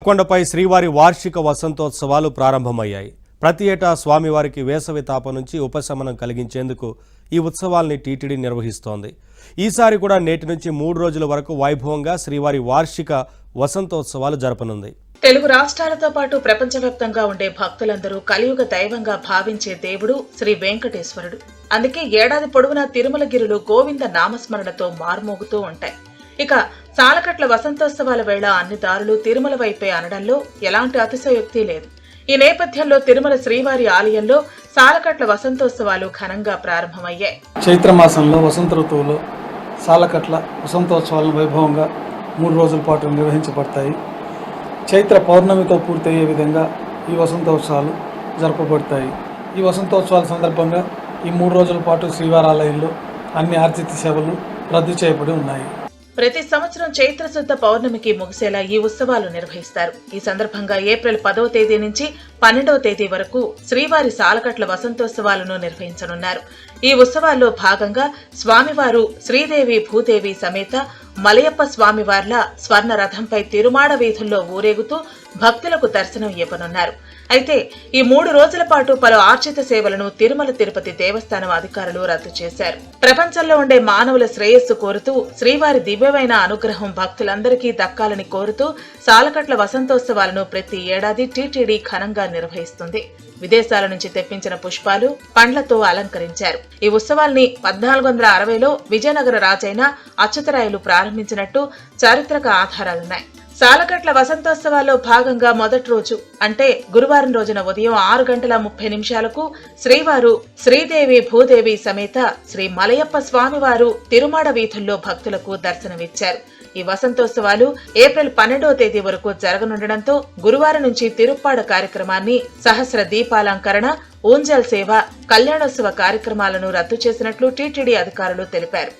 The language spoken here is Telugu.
కొండపై శ్రీవారి వార్షిక వసంతోత్సవాలు ప్రారంభమయ్యాయి. ప్రతి ఏటా స్వామివారికి వేసవి తాపం నుంచి ఉపశమనం కలిగించేందుకు ఈ ఉత్సవాల్ని టీటీడీ నిర్వహిస్తోంది. ఈసారి కూడా నేటి నుంచి 3 రోజుల వరకు వైభవంగా శ్రీవారి వార్షిక వసంతోత్సవాలు జరపనుంది. తెలుగు రాష్ట్రాలతో పాటు ప్రపంచవ్యాప్తంగా ఉండే భక్తులందరూ కలియుగ దైవంగా భావించే దేవుడు శ్రీ వెంకటేశ్వరుడు. అందుకే ఏడాది పొడవునా తిరుమలగిరులు గోవింద నామస్మరణతో మార్మోగుతూ ఉంటాయి. ఇక సాలకట్ల వసంతోత్సవాల వేళ అన్ని దారులు తిరుమల వైపే అనడంలో ఎలాంటి అతిశయోక్తి లేదు. ఈ నేపథ్యంలో తిరుమల శ్రీవారి ఆలయంలో సాలకట్ల వసంతోత్సవాలు ఘనంగా ప్రారంభమయ్యాయి. చైత్రమాసంలో వసంత ఋతువులో సాలకట్ల వసంతోత్సవాలను వైభవంగా 3 రోజుల పాటు నిర్వహించబడతాయి. చైత్ర పౌర్ణమితో పూర్తయ్యే విధంగా ఈ వసంతోత్సవాలు జరపబడతాయి. ఈ వసంతోత్సవాల సందర్భంగా ఈ 3 రోజుల పాటు శ్రీవారి ఆలయంలో అన్ని ఆర్జిత సేవలు రద్దు చేయబడి ఉన్నాయి. ప్రతి సంవత్సరం చైత్రశుద్ధ పౌర్ణమికి ముగిసేలా ఈ ఉత్సవాలు నిర్వహిస్తారు. ఈ సందర్భంగా ఏప్రిల్ 10వ తేదీ నుంచి 12వ తేదీ వరకు శ్రీవారి సాలకట్ల వసంతోత్సవాలను నిర్వహించనున్నారు. ఈ ఉత్సవాల్లో భాగంగా స్వామివారు శ్రీదేవి భూదేవి సమేత మలయప్ప స్వామివార్ల స్వర్ణ రథంపై తిరుమాడ వీధుల్లో ఊరేగుతూ భక్తులకు దర్శనం ఇవ్వనున్నారు. అయితే ఈ 3 రోజుల పాటు పలు ఆర్జిత సేవలను తిరుమల తిరుపతి దేవస్థానం అధికారులు రద్దు చేశారు. ప్రపంచంలో ఉండే మానవుల శ్రేయస్సు కోరుతూ శ్రీవారి దివ్యమైన అనుగ్రహం భక్తులందరికీ దక్కాలని కోరుతూ సాలకట్ల వసంతోత్సవాలను ప్రతి ఏడాది టీటీడీ ఘనంగా నిర్వహిస్తుంది. విదేశాల నుంచి తెప్పించిన పుష్పాలు, పండ్లతో అలంకరించారు. ఈ ఉత్సవాల్ని 1460లో విజయనగర రాజైన అచ్యుతరాయలు ప్రారంభించినట్టు చారిత్రక ఆధారాలున్నాయి. సాలకట్ల వసంతోత్సవాల్లో భాగంగా మొదటి రోజు అంటే గురువారం రోజున ఉదయం 6:30 శ్రీవారు శ్రీదేవి భూదేవి సమేత శ్రీ మలయప్ప స్వామివారు తిరుమాడ వీధుల్లో భక్తులకు దర్శనమిచ్చారు. ఈ వసంతోత్సవాలు ఏప్రిల్ 12వ తేదీ వరకు జరగనుండడంతో గురువారం నుంచి తిరుప్పాడ కార్యక్రమాన్ని, సహస్ర దీపాలంకరణ, ఊంజల్ సేవ, కళ్యాణోత్సవ కార్యక్రమాలను రద్దు చేసినట్లు టీటీడీ అధికారులు తెలిపారు.